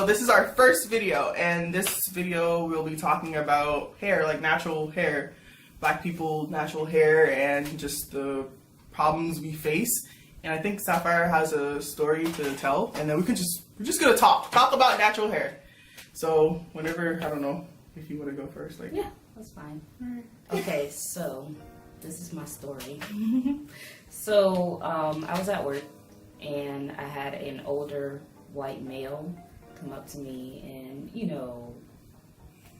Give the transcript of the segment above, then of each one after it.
So this is our first video, and this video we'll be talking about hair, like natural hair, Black people, natural hair, and just the problems we face. And I think Sapphire has a story to tell, and then we're just gonna talk about natural hair. So whenever, I don't know if you want to go first, like. Yeah, that's fine. Alright. Okay, so this is my story. So I was at work, and I had an older white male come up to me, and so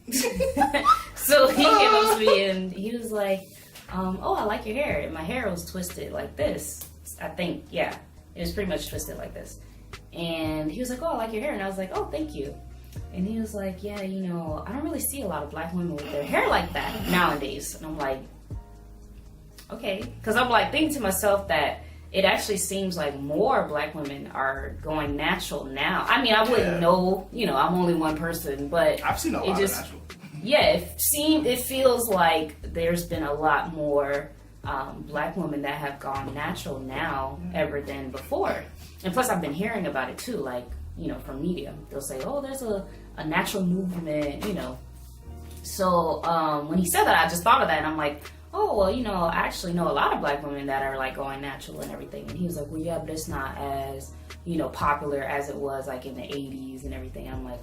he came up to me and he was like, oh, I like your hair. And my hair was twisted like this. I think, yeah, it was pretty much twisted like this. And he was like, oh, I like your hair. And I was like, oh, thank you. And he was like, yeah, I don't really see a lot of Black women with their hair like that nowadays. And I'm like, okay. Because I'm like thinking to myself that it actually seems like more Black women are going natural now. I mean, I wouldn't know, I'm only one person, but I've seen a lot of natural. Yeah, it feels like there's been a lot more Black women that have gone natural now ever than before. And plus, I've been hearing about it too, like, from media. They'll say, oh, there's a natural movement, So when he said that, I just thought of that, and I'm like, oh, well, I actually know a lot of Black women that are like going natural and everything. And he was like, well, yeah, but it's not as, popular as it was like in the 80s and everything. And I'm like,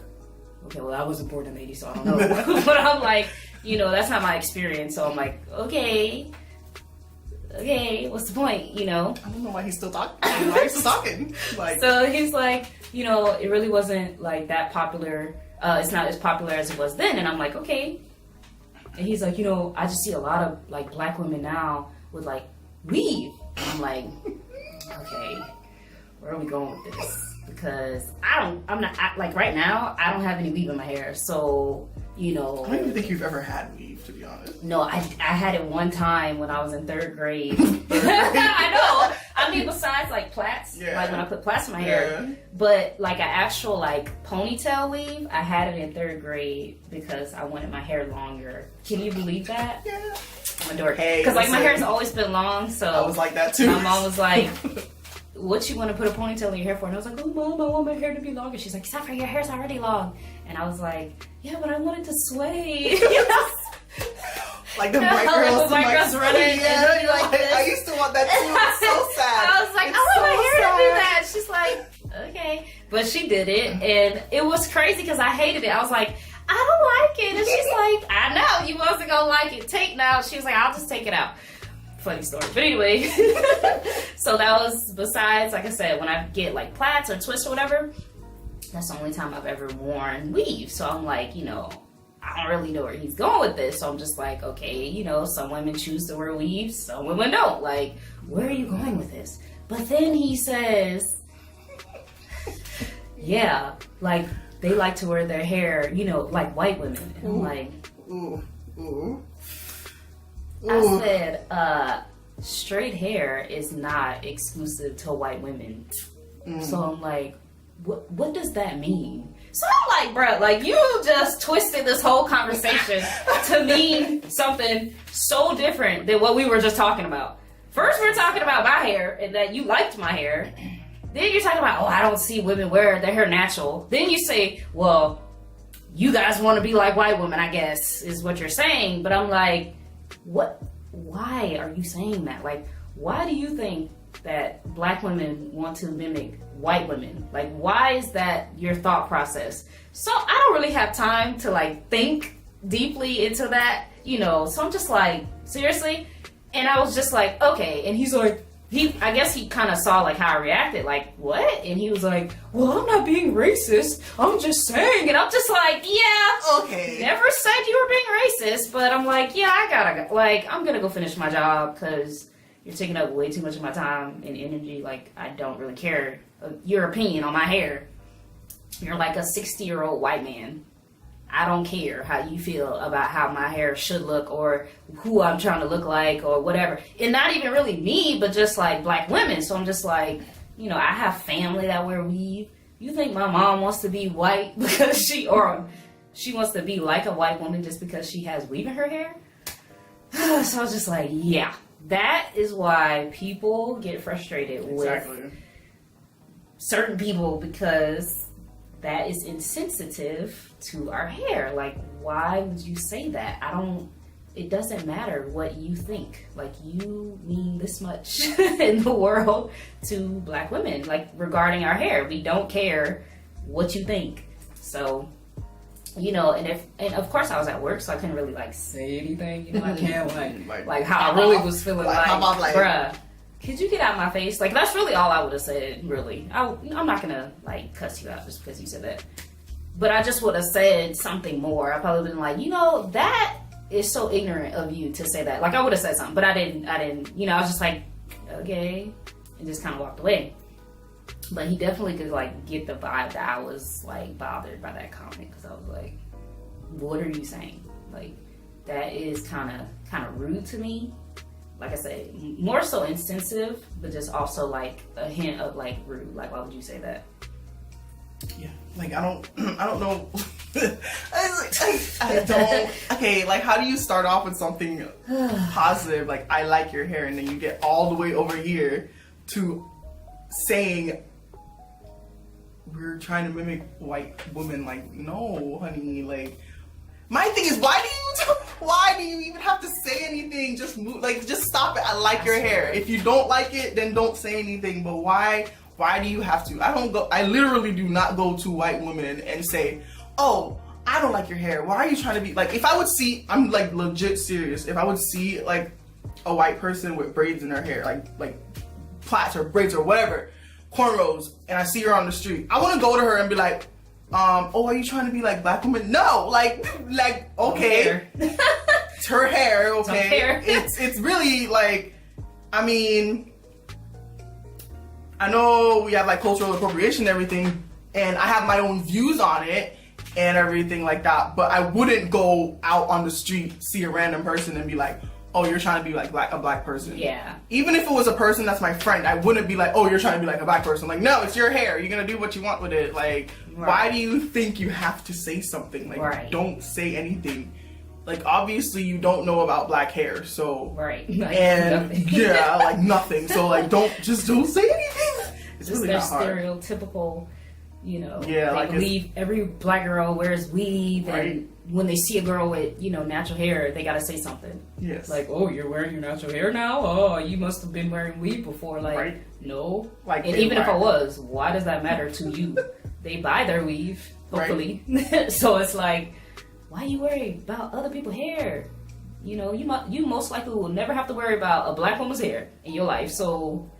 okay, well, I wasn't born in the 80s, so I don't know. But I'm like, that's not my experience. So I'm like, okay, what's the point, I don't know why he's still talking. Why he's still talking? Like, so he's like, it really wasn't like that popular. It's not as popular as it was then. And I'm like, okay. And he's like, I just see a lot of like Black women now with like weave. And I'm like, okay, where are we going with this? Because like right now, I don't have any weave in my hair. So, I don't even think you've ever had weave, to be honest. No, I had it one time when I was in third grade. I know. I mean, besides like plaits, like when I put plaits in my hair, but like an actual like ponytail weave, I had it in third grade because I wanted my hair longer. Can you believe that? Yeah. I'm a dork. Because like my hair's always been long, so I was like that too. My mom was like, what you want to put a ponytail in your hair for? And I was like, oh, Mom, I want my hair to be longer. She's like, Sapphire, your hair's already long. And I was like, yeah, but I want it to sway. Like the white girls, running. Yeah, I used to want that too. It's so sad. I was like, I want my hair to do that. She's like, okay. But she did it, and it was crazy because I hated it. I was like, I don't like it. And she's like, I know, you wasn't going to like it. Take it out. She was like, I'll just take it out. Funny story. But anyway, so that was, besides, like I said, when I get like plaits or twists or whatever, that's the only time I've ever worn weave. So I'm like, I don't really know where he's going with this. So I'm just like, okay, some women choose to wear weaves, some women don't. Like, where are you going with this? But then he says, yeah, like they like to wear their hair, like white women. And I'm like, ooh. I said, straight hair is not exclusive to white women. So I'm like, what does that mean? So I'm like, bro, like you just twisted this whole conversation to mean something so different than what we were just talking about. First, we're talking about my hair and that you liked my hair. Then you're talking about, oh, I don't see women wear their hair natural. Then you say, well, you guys want to be like white women, I guess, is what you're saying. But I'm like, what? Why are you saying that? Like, why do you think that Black women want to mimic white women? Like, why is that your thought process? So I don't really have time to like think deeply into that, so I'm just like, seriously? And I was just like, okay. And he's like, I guess he kind of saw like how I reacted, like, what? And he was like, well, I'm not being racist, I'm just saying. And I'm just like, yeah, okay, never said you were being racist, but I'm like, yeah, I gotta go. Like, I'm gonna go finish my job because you're taking up way too much of my time and energy. Like, I don't really care your opinion on my hair. You're like a 60-year-old white man. I don't care how you feel about how my hair should look or who I'm trying to look like or whatever. And not even really me, but just like Black women. So I'm just like, I have family that wear weave. You think my mom wants to be white because she wants to be like a white woman just because she has weave in her hair? So I was just like, yeah. That is why people get frustrated with certain people, because that is insensitive to our hair. Like, why would you say that? It doesn't matter what you think. Like, you mean this much in the world to Black women, like, regarding our hair. We don't care what you think. So, you know, and of course I was at work, so I couldn't really, like, say anything. You know, I can't, like how I really was feeling like, bruh, could you get out of my face? Like, that's really all I would have said, really. I'm not gonna, like, cuss you out just because you said that. But I just would have said something more. I probably been like, you know, that is so ignorant of you to say that. Like, I would have said something, but I didn't, you know, I was just like, okay, and just kind of walked away. But he definitely could, like, get the vibe that I was, like, bothered by that comment, because I was like, what are you saying? Like, that is kind of rude to me. Like I said, more so insensitive, but just also, like, a hint of, like, rude. Like, why would you say that? Yeah, like, I don't know. I don't. Okay, like, how do you start off with something positive, like, I like your hair, and then you get all the way over here to saying we're trying to mimic white women? Like, no, honey. Like, my thing is, why do you even have to say anything? Just move, like, just stop it. I like your hair. If you don't like it, then don't say anything. But why do you have to? I literally do not go to white women and say, oh, I don't like your hair. Why are you trying to be, like, if I would see, I'm, like, legit serious. If I would see, like, a white person with braids in her hair, like plaits or braids or whatever, cornrows, and I see her on the street, I want to go to her and be like, oh, are you trying to be like Black women? No, like, okay, it's her hair, okay. It's really, like, I mean, I know we have, like, cultural appropriation and everything, and I have my own views on it and everything like that, but I wouldn't go out on the street, see a random person and be like, oh, you're trying to be like a Black person. Yeah. Even if it was a person that's my friend, I wouldn't be like, oh, you're trying to be like a Black person. Like, no, it's your hair. You're going to do what you want with it. Like, why do you think you have to say something? Like, don't say anything. Like, obviously you don't know about Black hair, so. Right. Like, and nothing. Yeah, like nothing. So, like, don't say anything. It's just really their not hard. Stereotypical, you know, yeah, they like believe every Black girl wears weave, right. and when they see a girl with, you know, natural hair, they gotta say something. Yes. Like, oh, you're wearing your natural hair now? Oh, you must have been wearing weave before. Like, right. No. Like, and even if I was, why does that matter to you? They buy their weave, hopefully. Right. So it's like, why are you worried about other people's hair? You know, you most likely will never have to worry about a Black woman's hair in your life. So,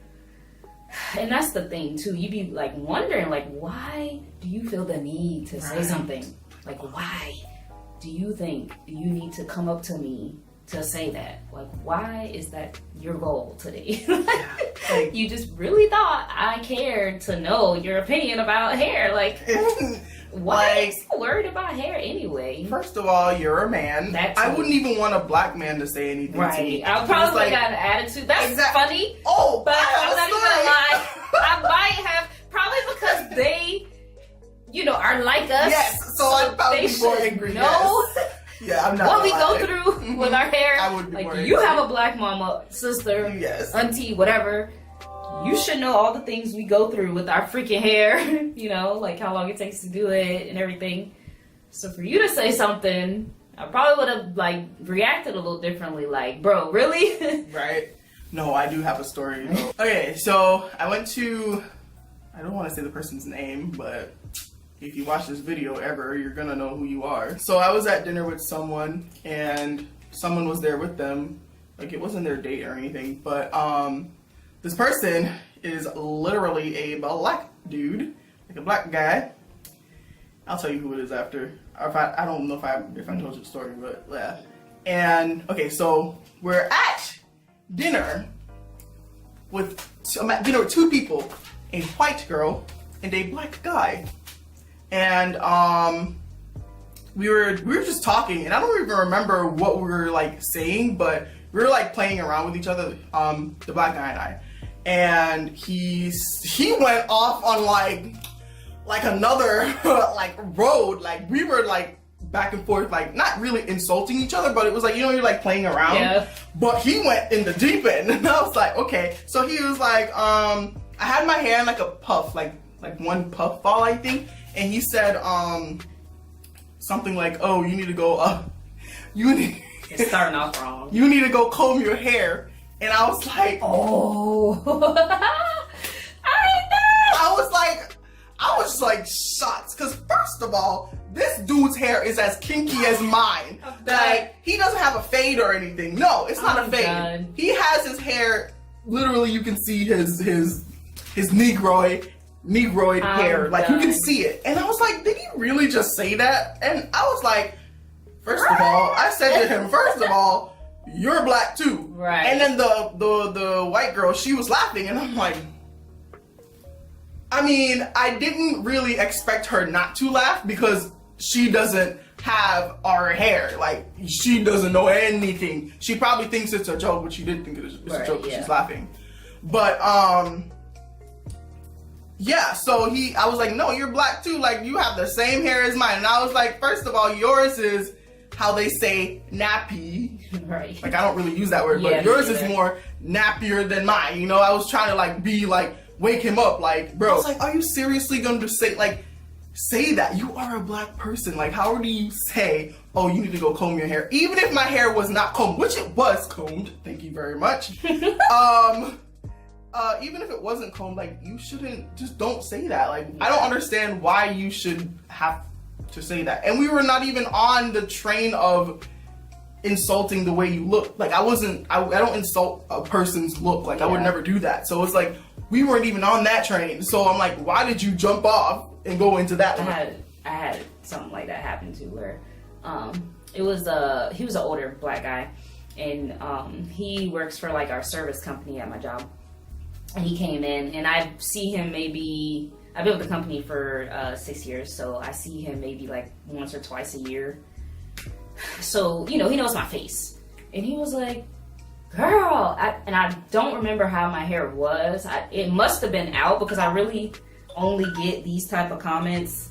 and that's the thing too. You be like wondering, like, why do you feel the need to say something? Like, why do you think you need to come up to me to say that? Like, why is that your goal today? Like, you just really thought I cared to know your opinion about hair? Like, why are you so worried about hair anyway? First of all, you're a man. I wouldn't even want a Black man to say anything to me. I probably would have got an attitude. That's funny. Oh, but I'm not even gonna lie. I might have, probably because they, you know, are like us. Yes, so I'd probably be more angry. No. Yes. Yeah, I'm not. What we go through with our hair. I would be like, more you angry. have a Black mama, sister, yes, auntie, whatever. You should know all the things we go through with our freaking hair, you know, like how long it takes to do it and everything. So for you to say something, I probably would have, like, reacted a little differently, like, bro, really? Right. No, I do have a story, though. Okay, so I went to, I don't want to say the person's name, but if you watch this video ever, you're gonna know who you are. So I was at dinner with someone, and someone was there with them. Like, it wasn't their date or anything, but, this person is literally a Black dude, like a Black guy. I'll tell you who it is after. I don't know if I told you the story, but yeah. And okay, so we're at dinner with two people, a white girl and a Black guy, and we were just talking, and I don't even remember what we were, like, saying, but we were, like, playing around with each other, the Black guy and I. And he went off on like another like road. Like, we were, like, back and forth, like, not really insulting each other, but it was like, you know, you're, like, playing around. Yeah. But he went in the deep end, and I was like, okay. So he was like, I had my hair in like a puff, like one puff ball, I think, and he said something like, "Oh, you need to go you need." It's starting off wrong. You need to go comb your hair. And I was like, oh. I was like shocked. Because first of all, this dude's hair is as kinky as mine. Like, he doesn't have a fade or anything. No, it's not a fade. God. He has his hair, literally you can see his negroid hair. Like, you can see it. And I was like, did he really just say that? And I was like, first of all, I said to him, first of all, you're black too. Right. And then the white girl, she was laughing, and I'm like, I mean, I didn't really expect her not to laugh because she doesn't have our hair. Like, she doesn't know anything. She probably thinks it's a joke, but she didn't think it's a joke, but she's laughing. But, yeah, so I was like, no, you're black too. Like, you have the same hair as mine. And I was like, first of all, yours is how they say nappy. Right. Like, I don't really use that word, but yours is more nappier than mine. You know, I was trying to like be like, wake him up. Like, bro, I was like, are you seriously going to say that? You are a black person. Like, how do you say, oh, you need to go comb your hair? Even if my hair was not combed, which it was combed, thank you very much. Even if it wasn't combed, like, you shouldn't, just don't say that. Like, I don't understand why you should have to say that. And we were not even on the train of insulting the way you look. Like, I don't insult a person's look. Like, I would never do that. So it's like, we weren't even on that train. So I'm like, why did you jump off and go into that? I had something like that happen too, where he was an older black guy, and he works for like our service company at my job. And he came in, and I see him maybe, I've been with the company for 6 years, so I see him maybe like once or twice a year. So, you know, he knows my face. And he was like, girl, and I don't remember how my hair was. It must have been out, because I really only get these type of comments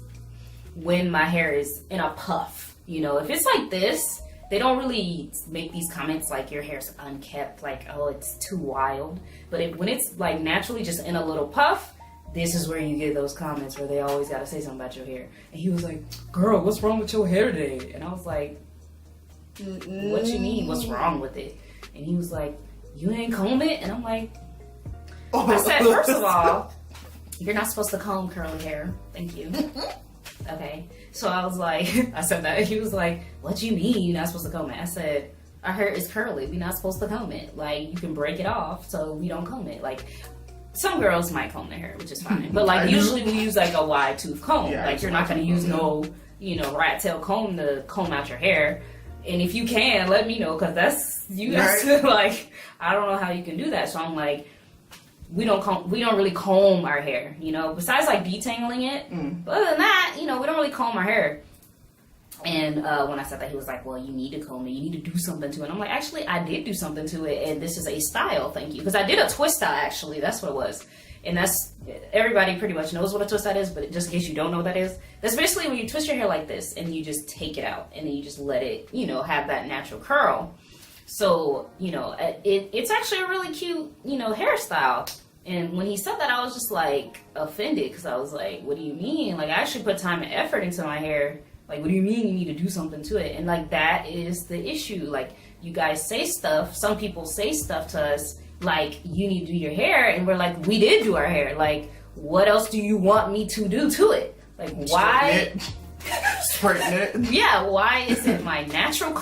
when my hair is in a puff. You know, if it's like this, they don't really make these comments like your hair's unkept, like, oh, it's too wild. But when it's like naturally just in a little puff, this is where you get those comments where they always got to say something about your hair. And he was like, girl, what's wrong with your hair today? And I was like, what you mean, what's wrong with it? And he was like, you ain't comb it? And I'm like, I said, first of all, you're not supposed to comb curly hair. Thank you. Okay. So I was like, I said that. He was like, what you mean you're not supposed to comb it? I said, our hair is curly. We're not supposed to comb it. Like, you can break it off, so we don't comb it. Like, some girls might comb their hair, which is fine. But like, usually we use like a wide tooth comb. Yeah, like, you're not going to use no, rat tail comb to comb out your hair. And if you can, let me know, because that's, you guys, like, I don't know how you can do that. So I'm like, we don't really comb our hair, besides like detangling it. But other than that, we don't really comb our hair. And when I said that, he was like, well, you need to comb it. You need to do something to it. And I'm like, actually, I did do something to it. And this is a style, thank you. Because I did a twist out, actually. That's what it was. And that's, everybody pretty much knows what a twist out is, but just in case you don't know what that is, that's basically when you twist your hair like this and you just take it out and then you just let it, have that natural curl. So, it's actually a really cute, hairstyle. And when he said that, I was just like offended, because I was like, what do you mean? Like, I actually put time and effort into my hair. Like, what do you mean you need to do something to it? And like, that is the issue. Like, you guys say stuff, some people say stuff to us, like, you need to do your hair, and we're like, we did do our hair. Like, what else do you want me to do to it? Like, why? Straighten it. Yeah, why is it my natural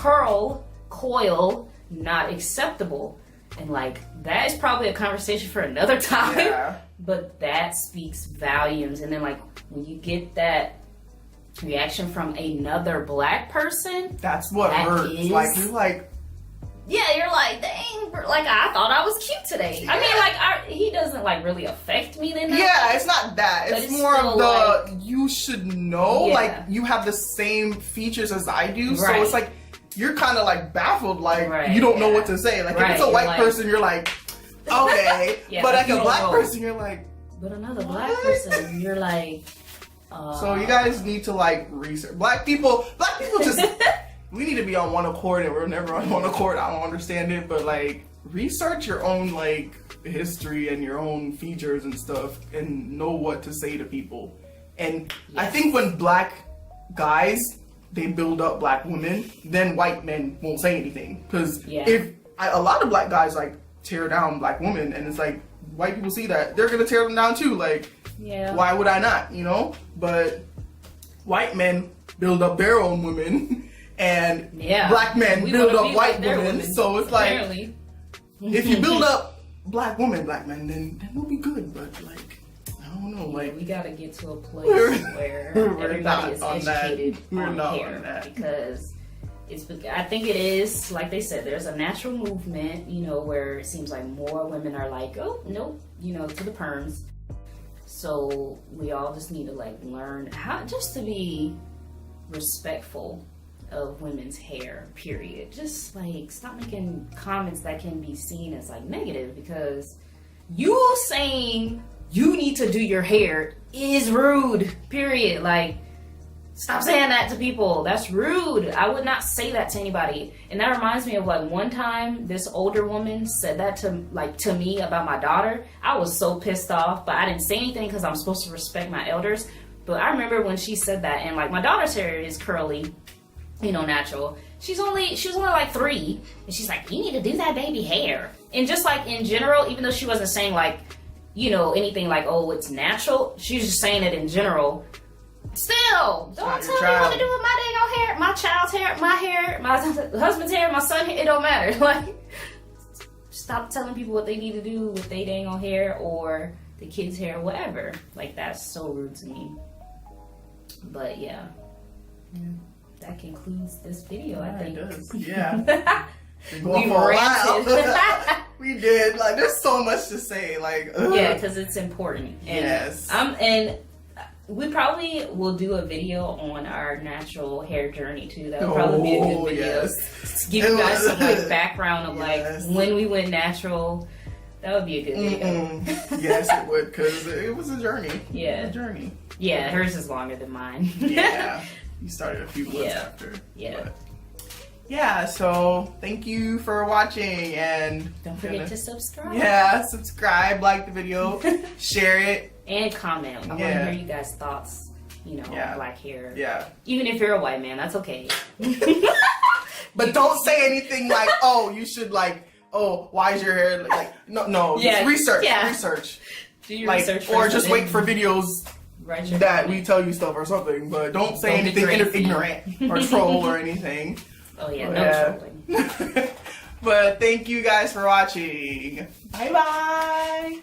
coil not acceptable? And like, that is probably a conversation for another time. Yeah. But that speaks volumes. And then like, when you get that reaction from another black person, that's what hurts. Like, you're like, yeah, you're like, dang, like, I thought I was cute today. Yeah. I mean, like, he doesn't, like, really affect me then. Yeah, it's not that. It's more of the, like, you should know, like, you have the same features as I do. Right. So it's like, you're kind of, like, baffled, like, you don't know what to say. Like, if it's a white person, you're like, okay. But like a black person, you're like, but another black person, you're like, So you guys need to, like, research. Black people just... We need to be on one accord, and we're never on one accord. I don't understand it, but like, research your own like history and your own features and stuff, and know what to say to people. And I think when black guys, they build up black women, then white men won't say anything. Because if a lot of black guys like tear down black women, and it's like white people see that, they're gonna tear them down too. Like, why would I not? You know? But white men build up their own women, and black men build up white women. So it's like, if you build up black women, black men, then we'll be good. But like, I don't know. Like, we gotta get to a place where everybody is educated on hair, because I think it is, like they said, there's a natural movement, you know, where it seems like more women are like, oh nope, you know, to the perms. So we all just need to like learn how just to be respectful of women's hair, period. Just like stop making comments that can be seen as like negative, because you saying you need to do your hair is rude, period. Like, stop saying that to people. That's rude. I would not say that to anybody. And that reminds me of like one time this older woman said that to me about my daughter. I was so pissed off, but I didn't say anything because I'm supposed to respect my elders. But I remember when she said that, and like my daughter's hair is curly, you know, natural. She was only like 3, and she's like, you need to do that baby hair. And just like in general, even though she wasn't saying like, you know, anything like, oh, it's natural, she was just saying it in general. Still, don't tell me what to do with my dang old hair, my child's hair, my hair, my husband's hair, my son's hair. It don't matter. Like, stop telling people what they need to do with their dang old hair or the kids' hair, whatever. Like, that's so rude to me. But yeah, that concludes this video. I think it does. Yeah. We ranted. We did. Like, there's so much to say. Like, yeah, because it's important. And and we probably will do a video on our natural hair journey too. That would probably be a good video. To give you guys some like background of like when we went natural. That would be a good video. Yes, it would, because it was a journey. Yeah, a journey. Yeah, hers is longer than mine. Yeah, you started a few months after. Yeah. But yeah, so thank you for watching, and don't forget to subscribe. Yeah, subscribe, like the video, share it, and comment. I want to hear you guys' thoughts. You know, on black hair. Yeah. Even if you're a white man, that's okay. But don't say anything like, "Oh, you should like." Oh, why is your hair like? No. Just research. Do your research, or just wait for videos that we tell you stuff or something. But don't say anything ignorant or troll or anything. Oh yeah, no trolling. But thank you guys for watching. Bye bye.